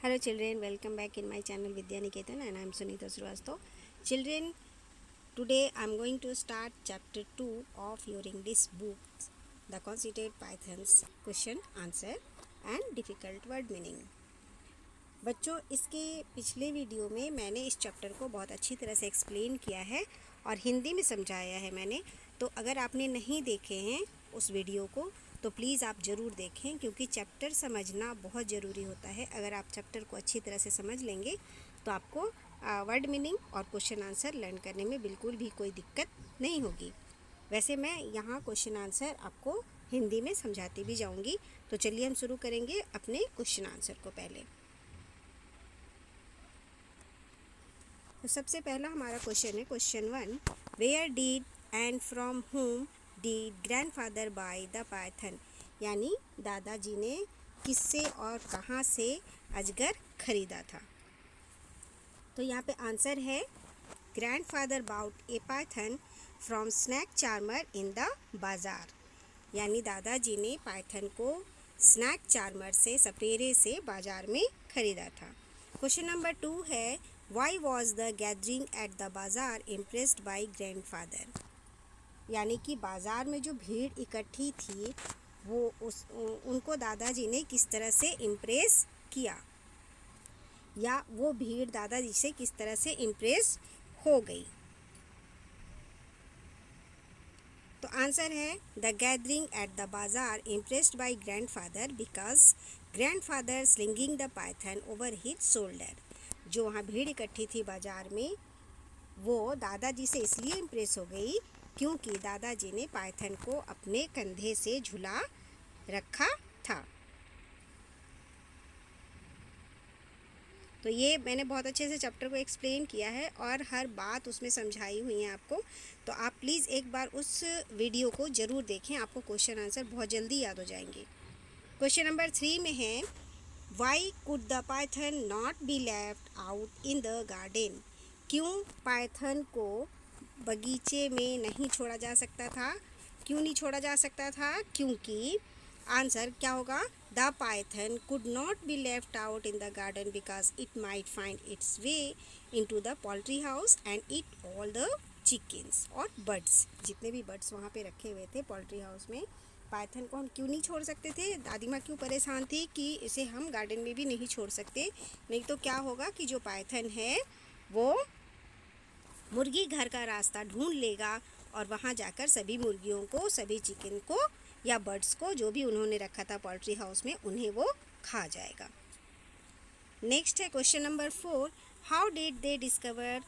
Hello children, welcome back in my channel Vidya Niketan and I am Sunita Srivastav. Children, today I am going to start chapter 2 of your English book, The Concentrated Pythons Question, Answer and Difficult Word Meaning. बच्चों, इसके पिछले video में मैंने इस chapter को बहुत अच्छी तरह से एक्सप्लेन किया है और हिंदी में समझाया है मैंने। तो अगर आपने नहीं देखे हैं उस वीडियो को तो प्लीज़ आप ज़रूर देखें, क्योंकि चैप्टर समझना बहुत ज़रूरी होता है। अगर आप चैप्टर को अच्छी तरह से समझ लेंगे तो आपको वर्ड मीनिंग और क्वेश्चन आंसर लर्न करने में बिल्कुल भी कोई दिक्कत नहीं होगी। वैसे मैं यहाँ क्वेश्चन आंसर आपको हिंदी में समझाती भी जाऊँगी। तो चलिए हम शुरू करेंगे अपने क्वेश्चन आंसर को। पहले तो सबसे पहला हमारा क्वेश्चन है question 1, where did and from home did grandfather by the python, यानी दादाजी ने किससे और कहाँ से अजगर खरीदा था। तो यहाँ पे आंसर है grandfather bought a python from snake charmer in the bazaar, यानी दादाजी ने पाइथन को स्नैक चार्मर से सपेरे से बाज़ार में खरीदा था। क्वेश्चन नंबर 2 है why was the gathering at the बाज़ार इम्प्रेस्ड बाई ग्रैंडफादर, यानी कि बाज़ार में जो भीड़ इकट्ठी थी वो उनको दादाजी ने किस तरह से इम्प्रेस किया, या वो भीड़ दादाजी से किस तरह से इम्प्रेस हो गई। तो आंसर है द गैदरिंग एट द बाज़ार impressed by grandfather because grandfather slinging the Python over his shoulder. जो वहाँ भीड़ इकट्ठी थी बाज़ार में वो दादाजी से इसलिए इम्प्रेस हो गई क्योंकि दादाजी ने पाइथन को अपने कंधे से झुला रखा था। तो ये मैंने बहुत अच्छे से चैप्टर को एक्सप्लेन किया है और हर बात उसमें समझाई हुई है आपको। तो आप प्लीज़ एक बार उस वीडियो को ज़रूर देखें, आपको क्वेश्चन आंसर बहुत जल्दी याद हो जाएंगे। क्वेश्चन नंबर 3 में है Y could the Python not be left out in the garden, क्यों पाइथन को बगीचे में नहीं छोड़ा जा सकता था। क्यों नहीं छोड़ा जा सकता था? क्योंकि आंसर क्या होगा, the Python could not be left out in the garden because it might find its way into the poultry house and eat all the chickens और बर्ड्स। जितने भी बर्ड्स वहाँ पे रखे हुए थे पोल्ट्री हाउस में, पाइथन को हम क्यों नहीं छोड़ सकते थे? दादी माँ क्यों परेशान थी कि इसे हम गार्डन में भी नहीं छोड़ सकते, नहीं तो क्या होगा कि जो पाइथन है वो मुर्गी घर का रास्ता ढूंढ लेगा और वहाँ जाकर सभी मुर्गियों को, सभी चिकन को या बर्ड्स को जो भी उन्होंने रखा था पोल्ट्री हाउस में, उन्हें वो खा जाएगा। नेक्स्ट है question number 4, how did they discover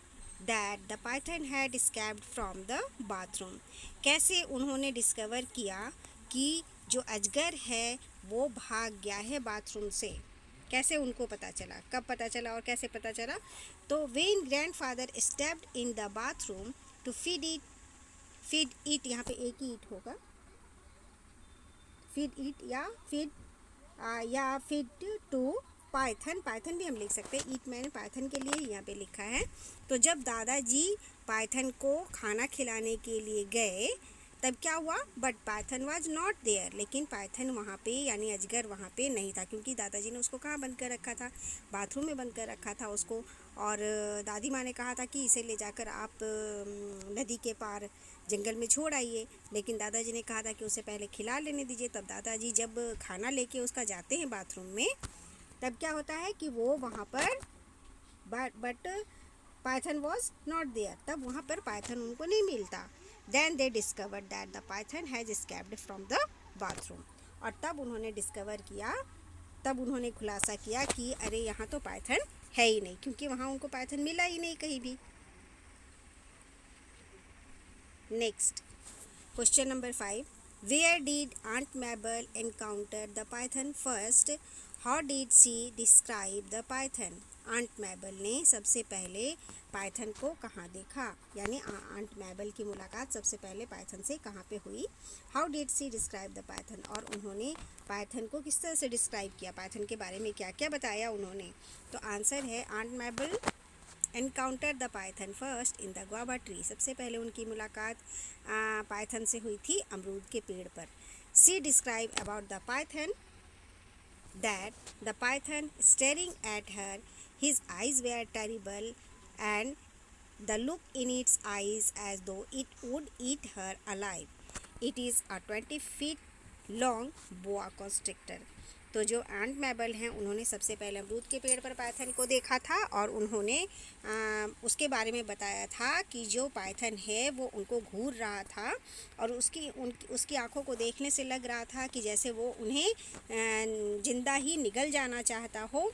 that the Python had escaped from the bathroom, कैसे उन्होंने डिस्कवर किया कि जो अजगर है वो भाग गया है बाथरूम से। कैसे उनको पता चला, कब पता चला और कैसे पता चला? तो when grandfather stepped in the bathroom to feed it, यहाँ पे एक ही ईट होगा, फीड इट या फीड टू पाइथन, पाइथन भी हम लिख सकते हैं, ईट मैंने पाइथन के लिए यहाँ पे लिखा है। तो जब दादाजी पाइथन को खाना खिलाने के लिए गए तब क्या हुआ, but python was not there, लेकिन पाइथन वहाँ पे यानी अजगर वहाँ पे नहीं था, क्योंकि दादाजी ने उसको कहाँ बंद कर रखा था, बाथरूम में बंद कर रखा था उसको। और दादी माँ ने कहा था कि इसे ले जाकर आप नदी के पार जंगल में छोड़ आइए, लेकिन दादाजी ने कहा था कि उसे पहले खिला लेने दीजिए। तब दादाजी जब खाना लेके उसका जाते हैं बाथरूम में, तब क्या होता है कि वो वहाँ पर but python was not there, तब वहाँ पर पाइथन उनको नहीं मिलता। Then they discovered that the python has escaped from the bathroom, और तब उन्होंने डिस्कवर किया, तब उन्होंने खुलासा किया कि अरे यहाँ तो पाइथन है ही नहीं, क्योंकि वहाँ उनको पाइथन मिला ही नहीं कहीं भी। Next question number 5, where did aunt Mabel encounter the python first, how did she describe the python. Aunt Mabel ने सबसे पहले पाइथन को कहाँ देखा, यानी आंट मैबल की मुलाकात सबसे पहले पाइथन से कहाँ पे हुई। How did she describe the python, और उन्होंने पाइथन को किस तरह से डिस्क्राइब किया, पाइथन के बारे में क्या क्या बताया उन्होंने। तो आंसर है aunt Mabel encounter the python first in the guava tree, सबसे पहले उनकी मुलाकात पाइथन से हुई थी अमरूद के पेड़ पर। She describe about the python that the python staring at her. His eyes were terrible, and the look in its eyes as though it would eat her alive. It is a 20 feet long boa constrictor. तो जो एंट मैबल हैं उन्होंने सबसे पहले अमरूद के पेड़ पर पाइथन को देखा था और उन्होंने उसके बारे में बताया था कि जो पाइथन है वो उनको घूर रहा था और उसकी आँखों को देखने से लग रहा था कि जैसे वो उन्हें ज़िंदा ही निगल जाना चाहता हो।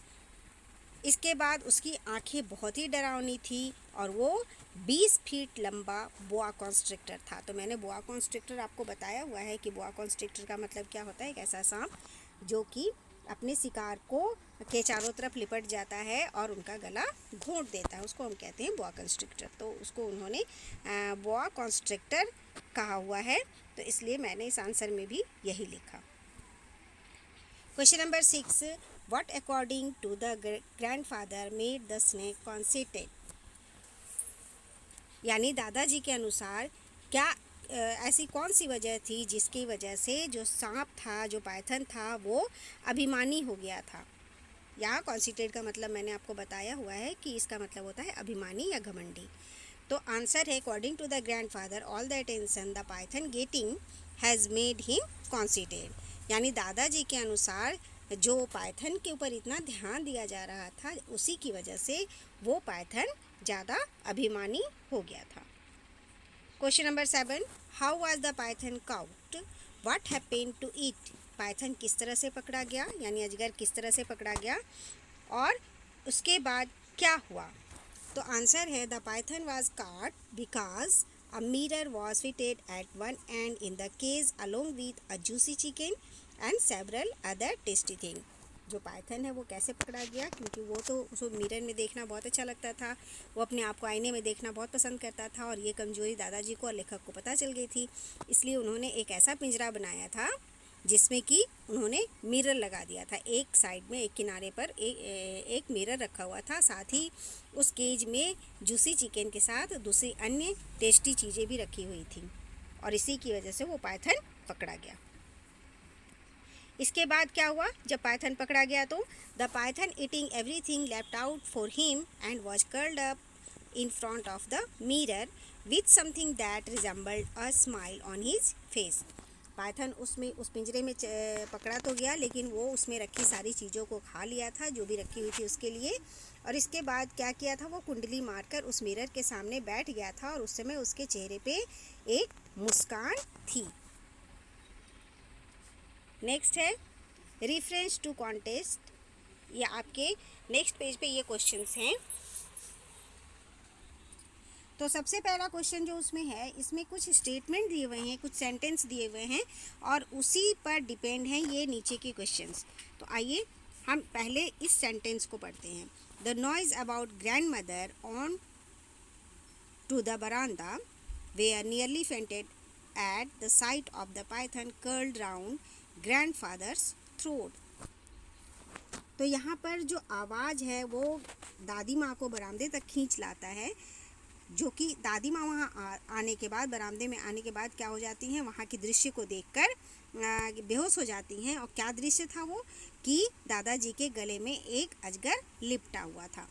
इसके बाद उसकी आंखें बहुत ही डरावनी थी और वो 20 फीट लंबा बोआ कॉन्स्ट्रिक्टर था। तो मैंने बोआ कॉन्स्ट्रिक्टर आपको बताया हुआ है कि बोआ कॉन्स्ट्रिक्टर का मतलब क्या होता है, एक ऐसा सांप जो कि अपने शिकार के चारों तरफ लिपट जाता है और उनका गला घोंट देता है, उसको हम कहते हैं बोआ कॉन्स्ट्रिक्टर। तो उसको उन्होंने बोआ कॉन्स्ट्रिक्टर कहा हुआ है, तो इसलिए मैंने इस आंसर में भी यही लिखा। Question number 6, what according to the grandfather made the snake conceited? यानी दादाजी के अनुसार क्या ऐसी कौन सी वजह थी जिसकी वजह से जो सांप था, जो पाइथन था, वो अभिमानी हो गया था। यहाँ कॉन्सीटेड का मतलब मैंने आपको बताया हुआ है कि इसका मतलब होता है अभिमानी या घमंडी। तो आंसर है according to the grandfather all the attention the python getting has made him conceited. यानी दादाजी के अनुसार जो पाइथन के ऊपर इतना ध्यान दिया जा रहा था उसी की वजह से वो पाइथन ज़्यादा अभिमानी हो गया था। Question number 7, how was the python caught, what happened to it? Python किस तरह से पकड़ा गया, यानी अजगर किस तरह से पकड़ा गया और उसके बाद क्या हुआ? तो आंसर है the python was caught because a mirror was fitted at one end in the cage along with a juicy chicken and several other tasty thing. जो पाइथन है वो कैसे पकड़ा गया, क्योंकि वो तो उसको मिरर में देखना बहुत अच्छा लगता था, वो अपने आप को आईने में देखना बहुत पसंद करता था और ये कमजोरी दादाजी को और लेखक को पता चल गई थी। इसलिए उन्होंने एक ऐसा पिंजरा बनाया था जिसमें कि उन्होंने मिरर लगा दिया था। एक साइड में, एक किनारे पर एक मिरर रखा हुआ था, साथ ही उस केज में जूसी चिकन के साथ दूसरी अन्य टेस्टी चीज़ें भी रखी हुई थी और इसी की वजह से वो पाइथन पकड़ा गया। इसके बाद क्या हुआ, जब पाइथन पकड़ा गया तो the Python eating everything left out for him and was curled up in front of the mirror with something that resembled a smile on his face. Python उस पिंजरे में पकड़ा तो गया, लेकिन वो उसमें रखी सारी चीज़ों को खा लिया था जो भी रखी हुई थी उसके लिए। और इसके बाद क्या किया था, वो कुंडली मारकर उस मिरर के सामने बैठ गया था और उस समय उसके चेहरे पे एक मुस्कान थी। नेक्स्ट है रेफरेंस टू कॉन्टेस्ट। ये आपके नेक्स्ट पेज पे ये क्वेश्चंस हैं। तो सबसे पहला क्वेश्चन जो उसमें है, इसमें कुछ स्टेटमेंट दिए हुए हैं, कुछ सेंटेंस दिए हुए हैं और उसी पर डिपेंड हैं ये नीचे के क्वेश्चंस। तो आइए हम पहले इस सेंटेंस को पढ़ते हैं। The noise about grandmother on to the बरामदा where nearly fainted at the sight of the python curled round grandfather's throat. तो यहाँ पर जो आवाज़ है वो दादी माँ को बरामदे तक खींच लाता है, जो कि दादी माँ वहाँ आने के बाद, बरामदे में आने के बाद क्या हो जाती हैं, वहाँ के दृश्य को देखकर बेहोश हो जाती हैं। और क्या दृश्य था वो, कि दादाजी के गले में एक अजगर लिपटा हुआ था।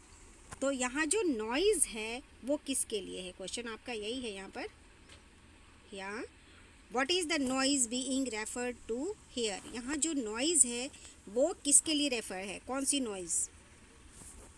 तो यहाँ जो नॉइज़ है वो किसके लिए है, क्वेश्चन आपका यही है यहाँ पर। यहाँ what is the noise being referred to here, यहाँ जो नॉइज़ है वो किसके लिए रेफर है, कौन सी नॉइज़?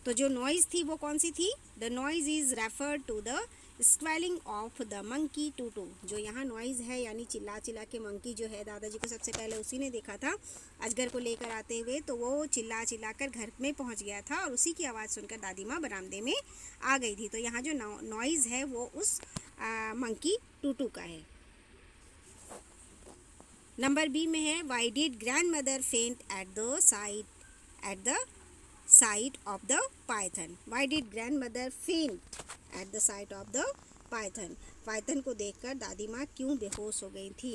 तो जो नॉइज़ थी वो कौन सी थी, the noise is referred to the squealing of the monkey Toto. जो यहाँ नॉइज़ है यानी चिल्ला चिल्ला के मंकी जो है, दादाजी को सबसे पहले उसी ने देखा था अजगर को लेकर आते हुए, तो वो चिल्ला चिल्ला कर घर में पहुँच गया था और उसी की आवाज़ सुनकर दादी माँ बरामदे में आ गई थी। तो यहाँ जो नॉइज़ है वो उस मंकी टूटू का है। नंबर बी में है why did grandmother faint at the sight of the python. Why did grandmother faint at the sight of the python. Python को देखकर दादी माँ क्यों बेहोश हो गई थी?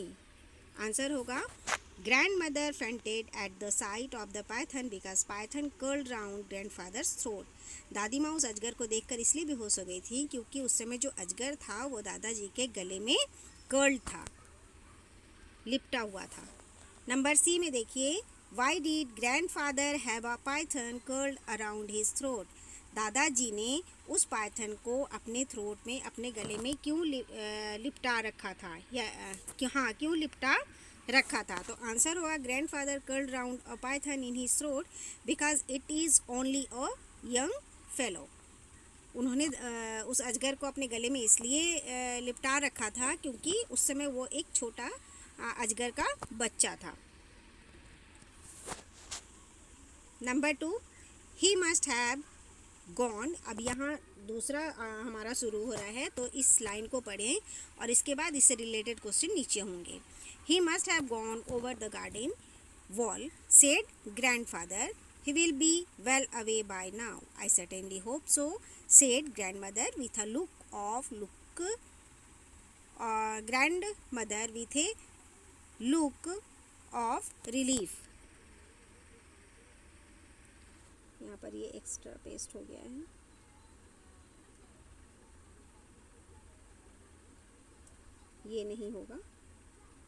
आंसर होगा grand mother fainted at the sight of the Python because Python curled round grandfather's throat. दादी माँ उस अजगर को देखकर इसलिए बेहोश हो गई थी क्योंकि उस समय जो अजगर था वो दादाजी के गले में कर्ल्ड था, लिपटा हुआ था। नंबर सी में देखिए why did grandfather have a Python curled around his throat. दादाजी ने उस पाइथन को अपने थ्रोट में, अपने गले में क्यों लिपटा रखा था, या क्यों लिपटा रखा था। तो आंसर होगा grandfather curled round a Python in his throat because it is only a young fellow. उन्होंने उस अजगर को अपने गले में इसलिए लिपटा रखा था क्योंकि उस समय वो एक छोटा अजगर का बच्चा था। Number 2, he must have gone. अब यहाँ दूसरा हमारा शुरू हो रहा है, तो इस लाइन को पढ़ें और इसके बाद इससे रिलेटेड क्वेश्चन नीचे होंगे। He must have gone over the garden wall said grandfather, he will be well away by now. I certainly hope so, said grandmother with a look of relief. यहाँ पर ये एक्स्ट्रा पेस्ट हो गया है, ये नहीं होगा,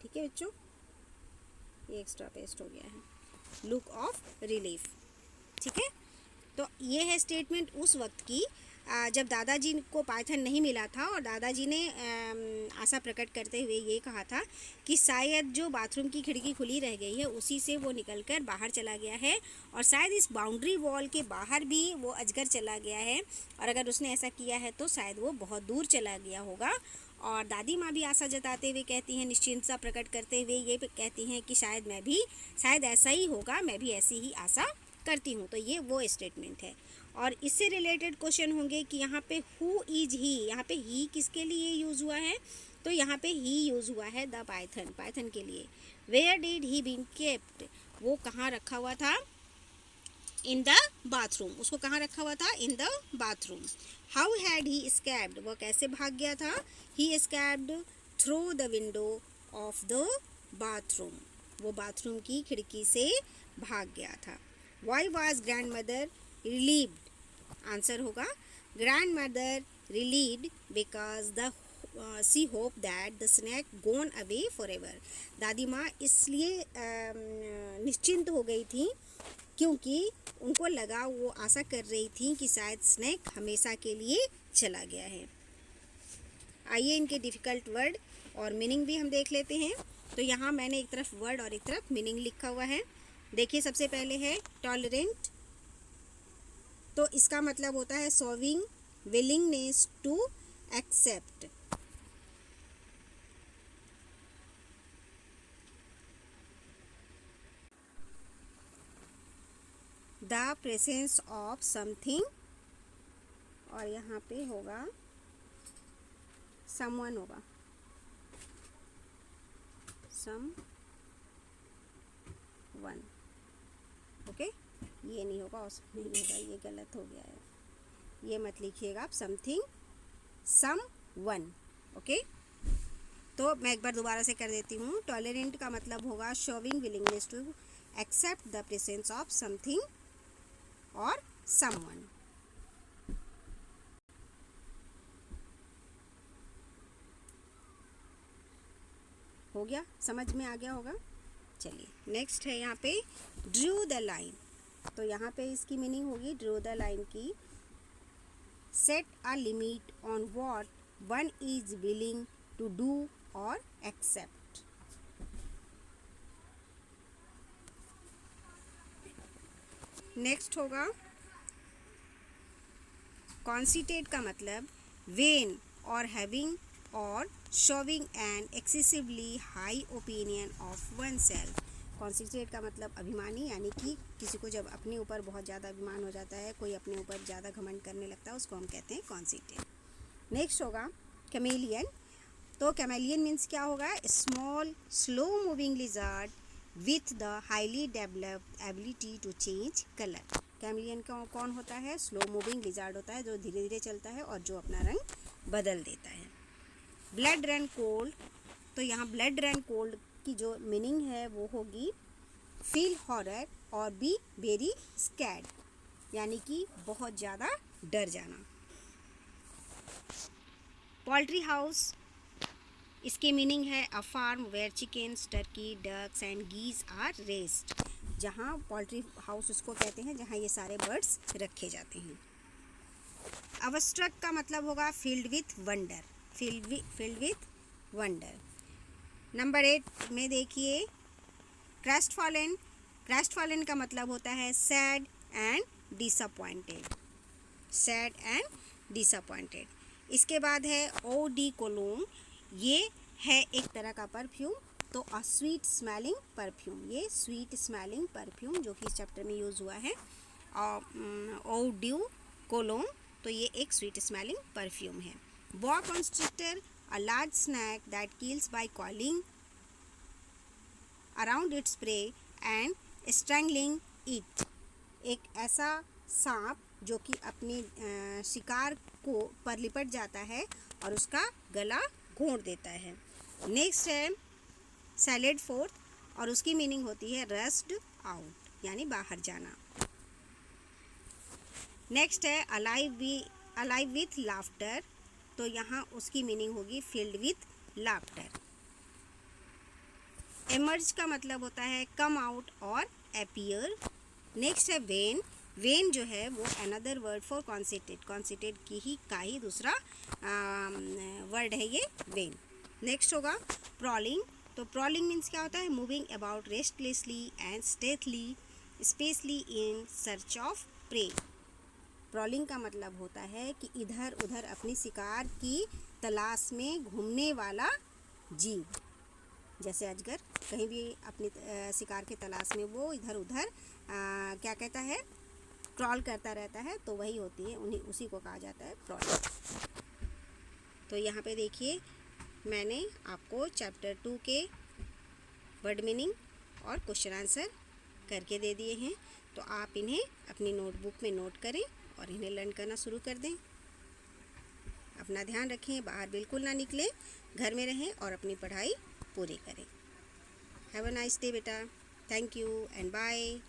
ठीक है बच्चों, ये एक्स्ट्रा पेस्ट हो गया है, लुक ऑफ रिलीफ, ठीक है। तो ये है स्टेटमेंट उस वक्त की जब दादाजी को पाइथन नहीं मिला था और दादाजी ने आशा प्रकट करते हुए ये कहा था कि शायद जो बाथरूम की खिड़की खुली रह गई है उसी से वो निकलकर बाहर चला गया है और शायद इस बाउंड्री वॉल के बाहर भी वो अजगर चला गया है और अगर उसने ऐसा किया है तो शायद वो बहुत दूर चला गया होगा। और दादी माँ भी आशा जताते हुए कहती हैं, निश्चिंतता प्रकट करते हुए ये कहती हैं कि शायद ऐसा ही होगा, मैं भी ऐसी ही आशा करती हूँ। तो ये वो स्टेटमेंट है और इससे रिलेटेड क्वेश्चन होंगे कि यहाँ पे हु इज ही, यहाँ पे ही किसके लिए यूज़ हुआ है, तो यहाँ पे ही यूज़ हुआ है द पाइथन के लिए। Where did he been kept, वो कहाँ रखा हुआ था, इन द बाथरूम, उसको कहाँ रखा हुआ था, in the bathroom. How had he escaped, वो कैसे भाग गया था, he escaped through the window of the bathroom, वो बाथरूम की खिड़की से भाग गया था। Why was grandmother relieved? Answer होगा grandmother relieved because she hoped that the snake gone away forever. दादी माँ इसलिए निश्चिंत हो गई थी क्योंकि उनको लगा, वो आशा कर रही थी कि शायद स्नेक हमेशा के लिए चला गया है। आइए इनके डिफ़िकल्ट वर्ड और मीनिंग भी हम देख लेते हैं। तो यहाँ मैंने एक तरफ वर्ड और एक तरफ मीनिंग लिखा हुआ है। देखिए सबसे पहले है टॉलरेंट, तो इसका मतलब होता है showing willingness to accept. The presence of something, और यहाँ पे होगा समवन, होगा सम वन, ओके, ये नहीं होगा, नहीं होगा, ये गलत हो गया है, ये मत लिखिएगा आप, समथिंग सम वन, ओके। तो मैं एक बार दोबारा से कर देती हूँ। टॉलरेंट का मतलब होगा showing willingness to accept the presence of something और समवन। हो गया, समझ में आ गया होगा। चलिए नेक्स्ट है यहाँ पे ड्रू द लाइन, तो यहाँ पे इसकी मीनिंग होगी ड्रू द लाइन की set a limit on what one is willing to do और एक्सेप्ट। नेक्स्ट होगा कॉन्सिटेट का मतलब वेन और हैविंग और showing an excessively high opinion of oneself. Conceited का मतलब अभिमानी, यानी कि किसी को जब अपने ऊपर बहुत ज़्यादा अभिमान हो जाता है, कोई अपने ऊपर ज़्यादा घमंड करने लगता है, उसको हम कहते हैं कॉन्सिटेट। नेक्स्ट होगा कैमेलियन, तो कैमेलियन मीन्स क्या होगा, small slow moving lizard with the highly developed ability to change colour. Chameleon कौन होता है, स्लो मूविंग लिजर्ड होता है जो धीरे धीरे चलता है और जो अपना रंग बदल देता है। ब्लड रन कोल्ड, तो यहाँ ब्लड रन कोल्ड की जो मीनिंग है वो होगी फील हॉरर और बी वेरी स्कैर्ड, यानी कि बहुत ज़्यादा डर जाना। पोल्ट्री हाउस, इसकी मीनिंग है a farm where chickens, turkeys, ducks and geese are raised. जहाँ पोल्ट्री हाउस उसको कहते हैं जहाँ ये सारे बर्ड्स रखे जाते हैं। अवस्ट्रक का मतलब होगा field with wonder, field with wonder. Number 8 में देखिए क्रेस्टफॉलन। क्रेस्टफॉलन का मतलब होता है sad and disappointed, sad and disappointed. इसके बाद है ओ डी कोलोन, ये है एक तरह का परफ्यूम, तो अ स्वीट स्मेलिंग परफ्यूम, ये स्वीट स्मेलिंग परफ्यूम जो कि इस चैप्टर में यूज़ हुआ है। ओ ड्यू कोलोन, तो ये एक स्वीट स्मेलिंग परफ्यूम है। Boa constrictor, a large snake that kills by coiling around its prey and strangling it, एक ऐसा सांप जो कि अपने शिकार को पर लिपट जाता है और उसका गला घोंट देता है। नेक्स्ट है सैलेड फोर्थ, और उसकी मीनिंग होती है रस्ट आउट, यानी बाहर जाना। नेक्स्ट है अलाइव विथ लाफ्टर, तो यहाँ उसकी मीनिंग होगी फिल्ड विथ लाफ्टर। एमर्ज का मतलब होता है कम आउट और अपीयर। नेक्स्ट है वेन। वेन जो है वो अनदर वर्ड फॉर कॉन्सिटेड, कॉन्सिटेड का ही दूसरा वर्ड है ये वेन। नेक्स्ट होगा प्रॉलिंग, तो प्रॉलिंग मीन्स क्या होता है moving about restlessly and stealthily specially in search of prey. Prowling का मतलब होता है कि इधर उधर अपनी शिकार की तलाश में घूमने वाला जीव, जैसे अजगर कहीं भी अपनी शिकार की तलाश में वो इधर उधर क्या कहता है क्रॉल करता रहता है, तो वही होती है उसी को कहा जाता है प्रॉलिंग। तो यहाँ पे देखिए मैंने आपको चैप्टर 2 के वर्ड मीनिंग और क्वेश्चन आंसर करके दे दिए हैं, तो आप इन्हें अपनी नोटबुक में नोट करें और इन्हें लर्न करना शुरू कर दें। अपना ध्यान रखें, बाहर बिल्कुल ना निकलें, घर में रहें और अपनी पढ़ाई पूरी करें। Have a nice day beta. Thank you and bye.